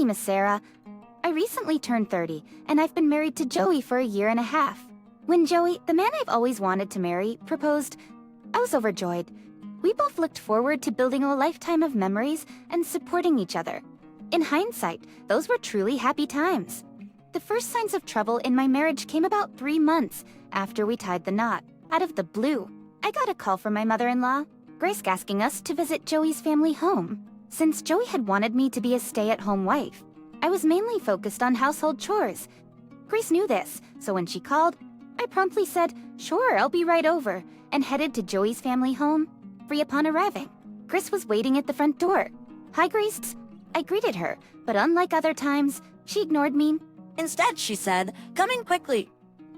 name is Sarah. I recently turned 30, and I've been married to Joey for a year and a half. When Joey, the man I've always wanted to marry, proposed, I was overjoyed. We both looked forward to building a lifetime of memories and supporting each other. In hindsight, those were truly happy times. The first signs of trouble in my marriage came about 3 months after we tied the knot. Out of the blue, I got a call from my mother-in-law, Grace, asking us to visit Joey's family home. Since Joey had wanted me to be a stay-at-home wife, I was mainly focused on household chores. Grace knew this, so when she called, I promptly said, "Sure, I'll be right over," and headed to Joey's family home. Free upon arriving, Grace was waiting at the front door. "Hi, Grace." I greeted her, but unlike other times, she ignored me. Instead, she said, "Come in quickly.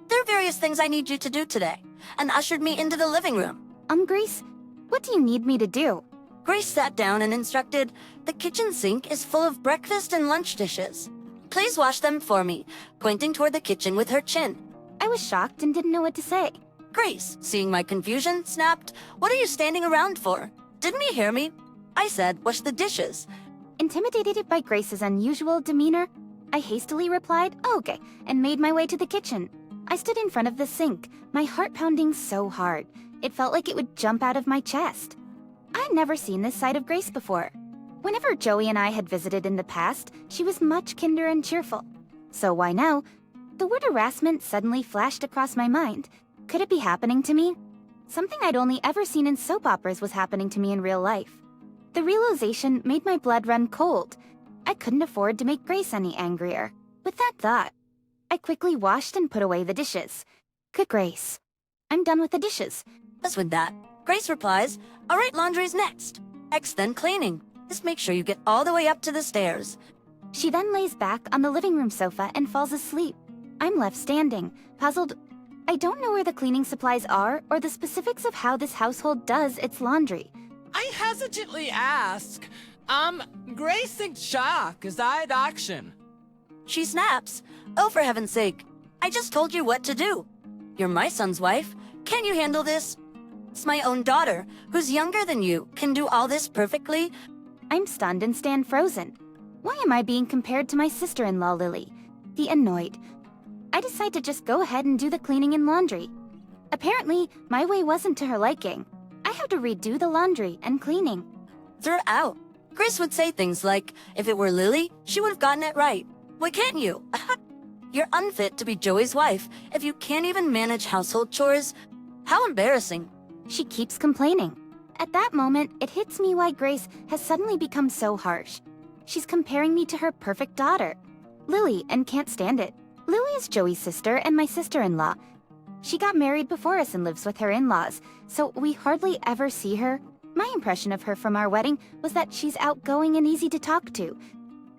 There are various things I need you to do today," and ushered me into the living room. Grace, what do you need me to do?" Grace sat down and instructed, "The kitchen sink is full of breakfast and lunch dishes. Please wash them for me," pointing toward the kitchen with her chin. I was shocked and didn't know what to say. Grace, seeing my confusion, snapped, "What are you standing around for? Didn't you hear me?" I said, "Wash the dishes." Intimidated by Grace's unusual demeanor, I hastily replied, "Oh, okay," and made my way to the kitchen. I stood in front of the sink, my heart pounding so hard, it felt like it would jump out of my chest. I'd never seen this side of Grace before. Whenever Joey and I had visited in the past, she was much kinder and cheerful. So why now? The word harassment suddenly flashed across my mind. Could it be happening to me? Something I'd only ever seen in soap operas was happening to me in real life. The realization made my blood run cold. I couldn't afford to make Grace any angrier. With that thought, I quickly washed and put away the dishes. Good Grace, I'm done with the dishes. As with that, Grace replies, "All right, laundry's next. Next, then cleaning. Just make sure you get all the way up to the stairs." She then lays back on the living room sofa and falls asleep. I'm left standing, puzzled. I don't know where the cleaning supplies are or the specifics of how this household does its laundry. I hesitantly ask, Grace in shock as I'd action. She snaps, "Oh, for heaven's sake, I just told you what to do. You're my son's wife. Can you handle this? It's my own daughter, who's younger than you, can do all this perfectly." I'm stunned and stand frozen. Why am I being compared to my sister-in-law, Lily? The annoyed. I decide to just go ahead and do the cleaning and laundry. Apparently, my way wasn't to her liking. I have to redo the laundry and cleaning. Throughout, Grace would say things like, "If it were Lily, she would have gotten it right. Why can't you? You're unfit to be Joey's wife if you can't even manage household chores. How embarrassing." She keeps complaining. At that moment, it hits me why Grace has suddenly become so harsh. She's comparing me to her perfect daughter, Lily, and can't stand it. Lily is Joey's sister and my sister-in-law. She got married before us and lives with her in-laws, so we hardly ever see her. My impression of her from our wedding was that she's outgoing and easy to talk to.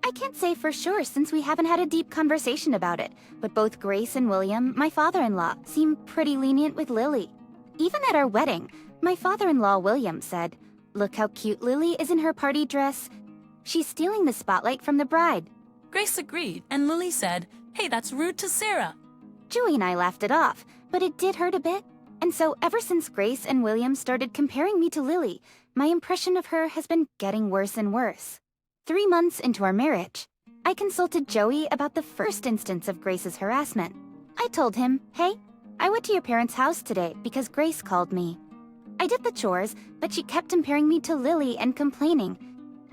I can't say for sure since we haven't had a deep conversation about it, but both Grace and William, my father-in-law, seem pretty lenient with Lily. Even at our wedding, my father-in-law William said, "Look how cute Lily is in her party dress. She's stealing the spotlight from the bride." Grace agreed, and Lily said, "Hey, that's rude to Sarah." Joey and I laughed it off, but it did hurt a bit. And so ever since Grace and William started comparing me to Lily, my impression of her has been getting worse and worse. 3 months into our marriage, I consulted Joey about the first instance of Grace's harassment. I told him, "Hey, I went to your parents' house today because Grace called me. I did the chores, but she kept comparing me to Lily and complaining.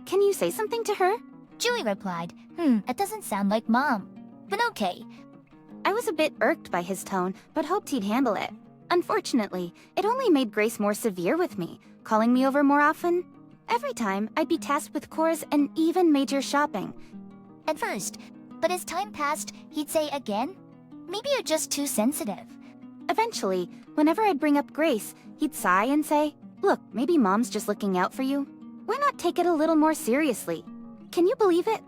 Can you say something to her?" Joey replied, that doesn't sound like Mom. But okay. I was a bit irked by his tone, but hoped he'd handle it. Unfortunately, it only made Grace more severe with me, calling me over more often. Every time, I'd be tasked with chores and even major shopping. At first, but as time passed, he'd say again, "Maybe you're just too sensitive." Eventually, whenever I'd bring up Grace, he'd sigh and say, "Look, maybe Mom's just looking out for you. Why not take it a little more seriously?" Can you believe it?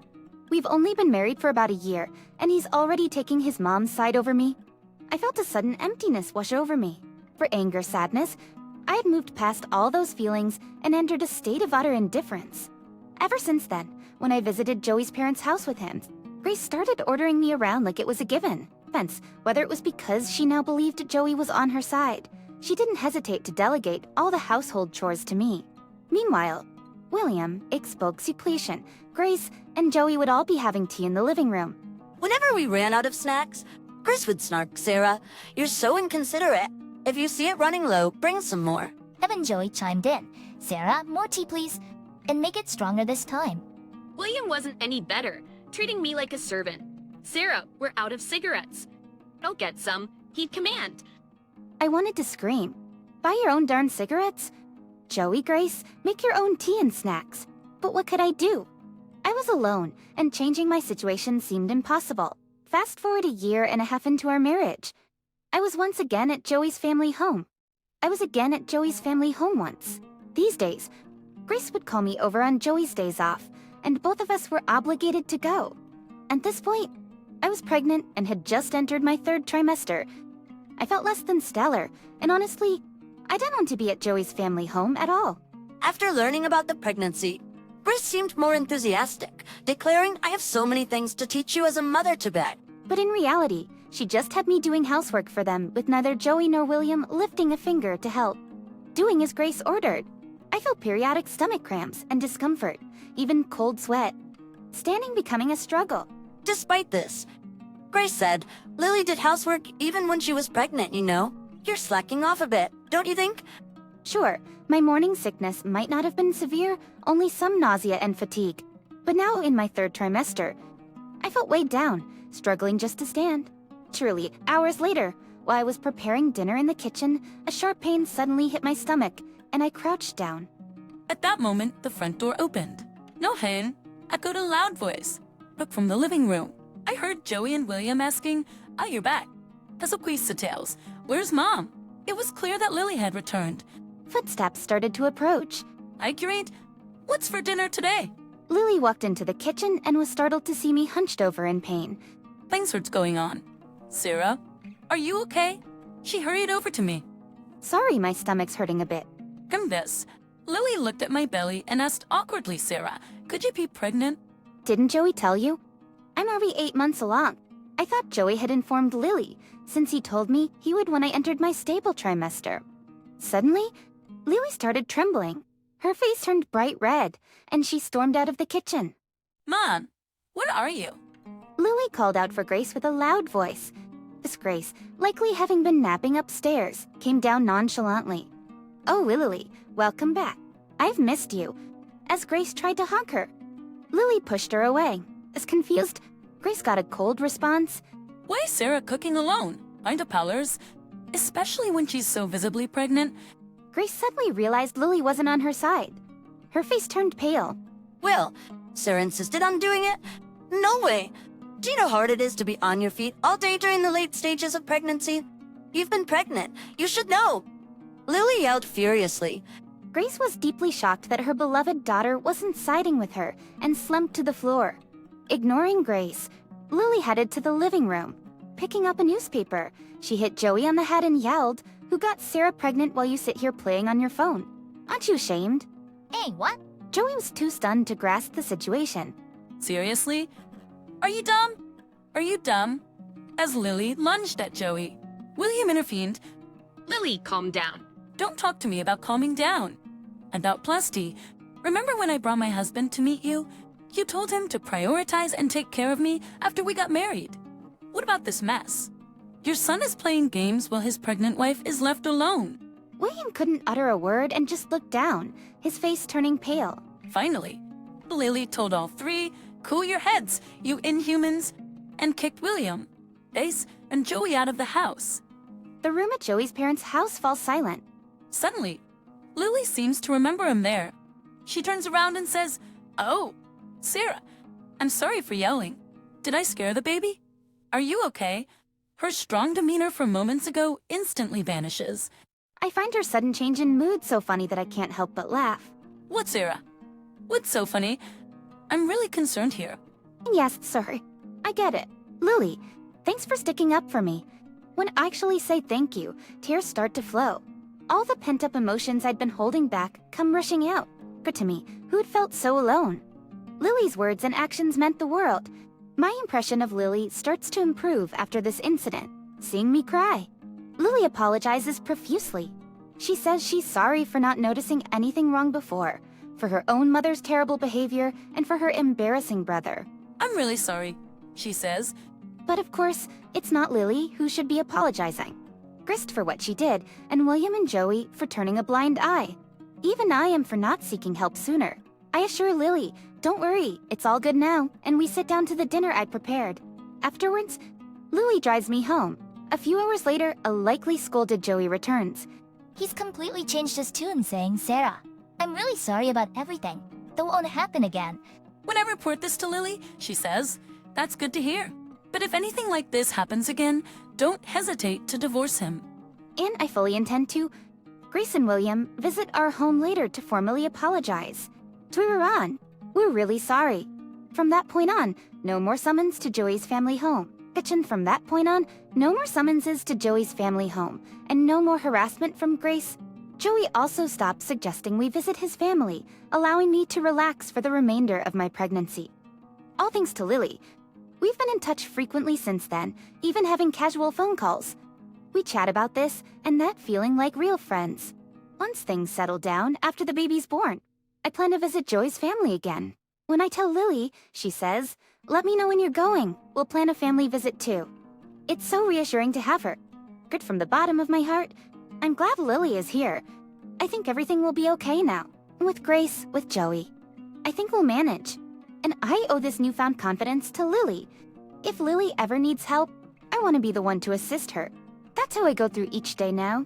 We've only been married for about a year, and he's already taking his mom's side over me. I felt a sudden emptiness wash over me. For anger, sadness, I had moved past all those feelings and entered a state of utter indifference. Ever since then, when I visited Joey's parents' house with him, Grace started ordering me around like it was a given. Hence, whether it was because she now believed Joey was on her side, she didn't hesitate to delegate all the household chores to me. Meanwhile, William, expulsion, Grace, and Joey would all be having tea in the living room. Whenever we ran out of snacks, Chris would snark, Sarah, you're so inconsiderate. If you see it running low, bring some more. Ev and Joey chimed in. Sarah, more tea please. And make it stronger this time. William wasn't any better, treating me like a servant. Sarah, we're out of cigarettes. I'll get some, he'd command. I wanted to scream. Buy your own darn cigarettes? Joey, Grace, make your own tea and snacks. But what could I do? I was alone, and changing my situation seemed impossible. Fast forward a year and a half into our marriage. I was once again at Joey's family home. I was again at Joey's family home once. These days, Grace would call me over on Joey's days off, and both of us were obligated to go. At this point, I was pregnant and had just entered my 3rd trimester. I felt less than stellar, and honestly, I didn't want to be at Joey's family home at all. After learning about the pregnancy, Grace seemed more enthusiastic, declaring, I have so many things to teach you as a mother to bet. But in reality, she just had me doing housework for them with neither Joey nor William lifting a finger to help. Doing as Grace ordered. I felt periodic stomach cramps and discomfort, even cold sweat. Standing becoming a struggle. Despite this, Grace said, Lily did housework even when she was pregnant, you know. You're slacking off a bit, don't you think? Sure, my morning sickness might not have been severe, only some nausea and fatigue. But now in my 3rd trimester, I felt weighed down, struggling just to stand. Truly, hours later, while I was preparing dinner in the kitchen, a sharp pain suddenly hit my stomach, and I crouched down. At that moment, the front door opened. No hen, echoed a loud voice. But from the living room, I heard Joey and William asking, "Ah, you're back. Kasokwisa Tails, where's Mom?" It was clear that Lily had returned. Footsteps started to approach. I queried, "What's for dinner today?" Lily walked into the kitchen and was startled to see me hunched over in pain. Things were going on. Sarah, are you okay? She hurried over to me. Sorry, my stomach's hurting a bit. Convinced, Lily looked at my belly and asked awkwardly, Sarah, could you be pregnant? Didn't Joey tell you? I'm already 8 months along. I thought Joey had informed Lily, since he told me he would when I entered my stable trimester. Suddenly, Lily started trembling. Her face turned bright red, and she stormed out of the kitchen. Mom, where are you? Lily called out for Grace with a loud voice. Miss Grace, likely having been napping upstairs, came down nonchalantly. Oh, Lily, welcome back. I've missed you. As Grace tried to hug her, Lily pushed her away. As confused, Grace got a cold response. Why is Sarah cooking alone? Find a pallors, especially when she's so visibly pregnant. Grace suddenly realized Lily wasn't on her side. Her face turned pale. Well, Sarah insisted on doing it? No way. Do you know how hard it is to be on your feet all day during the late stages of pregnancy? You've been pregnant. You should know. Lily yelled furiously. Grace was deeply shocked that her beloved daughter wasn't siding with her and slumped to the floor. Ignoring Grace, Lily headed to the living room. Picking up a newspaper, she hit Joey on the head and yelled, "Who got Sarah pregnant while you sit here playing on your phone? Aren't you ashamed?" Hey, what? Joey was too stunned to grasp the situation. Seriously? Are you dumb? Are you dumb? As Lily lunged at Joey, William intervened. Lily, calm down. Don't talk to me about calming down. About Plusty, remember when I brought my husband to meet you? You told him to prioritize and take care of me after we got married. What about this mess? Your son is playing games while his pregnant wife is left alone. William couldn't utter a word and just looked down, his face turning pale. Finally, Lily told all three, cool your heads, you inhumans, and kicked William, Ace, and Joey out of the house. The room at Joey's parents' house falls silent. Suddenly, Lily seems to remember him there. She turns around and says, "Oh, Sarah, I'm sorry for yelling. Did I scare the baby? Are you okay?" Her strong demeanor from moments ago instantly vanishes. I find her sudden change in mood so funny that I can't help but laugh. What, Sarah? What's so funny? I'm really concerned here. Yes, sir. I get it. Lily, thanks for sticking up for me. When I actually say thank you, tears start to flow. All the pent-up emotions I'd been holding back come rushing out. But to me, who had felt so alone? Lily's words and actions meant the world. My impression of Lily starts to improve after this incident, seeing me cry. Lily apologizes profusely. She says she's sorry for not noticing anything wrong before, for her own mother's terrible behavior, and for her embarrassing brother. I'm really sorry, she says. But of course, it's not Lily who should be apologizing. Grist for what she did, and William and Joey for turning a blind eye. Even I am for not seeking help sooner. I assure Lily, don't worry, it's all good now, and we sit down to the dinner I prepared. Afterwards, Louie drives me home. A few hours later, a likely scolded Joey returns. He's completely changed his tune, saying, Sarah, I'm really sorry about everything. That won't happen again. When I report this to Lily, she says, that's good to hear. But if anything like this happens again, don't hesitate to divorce him. And I fully intend to. Grace and William visit our home later to formally apologize. We were on. We're really sorry. From that point on, no more summons to Joey's family home. And from that point on, no more summonses to Joey's family home, and no more harassment from Grace. Joey also stopped suggesting we visit his family, allowing me to relax for the remainder of my pregnancy. All thanks to Lily. We've been in touch frequently since then, even having casual phone calls. We chat about this and that, feeling like real friends. Once things settle down after the baby's born, I plan to visit Joey's family again. When I tell Lily, she says, let me know when you're going. We'll plan a family visit too. It's so reassuring to have her. Good from the bottom of my heart, I'm glad Lily is here. I think everything will be okay now. With Grace, with Joey. I think we'll manage. And I owe this newfound confidence to Lily. If Lily ever needs help, I want to be the one to assist her. That's how I go through each day now.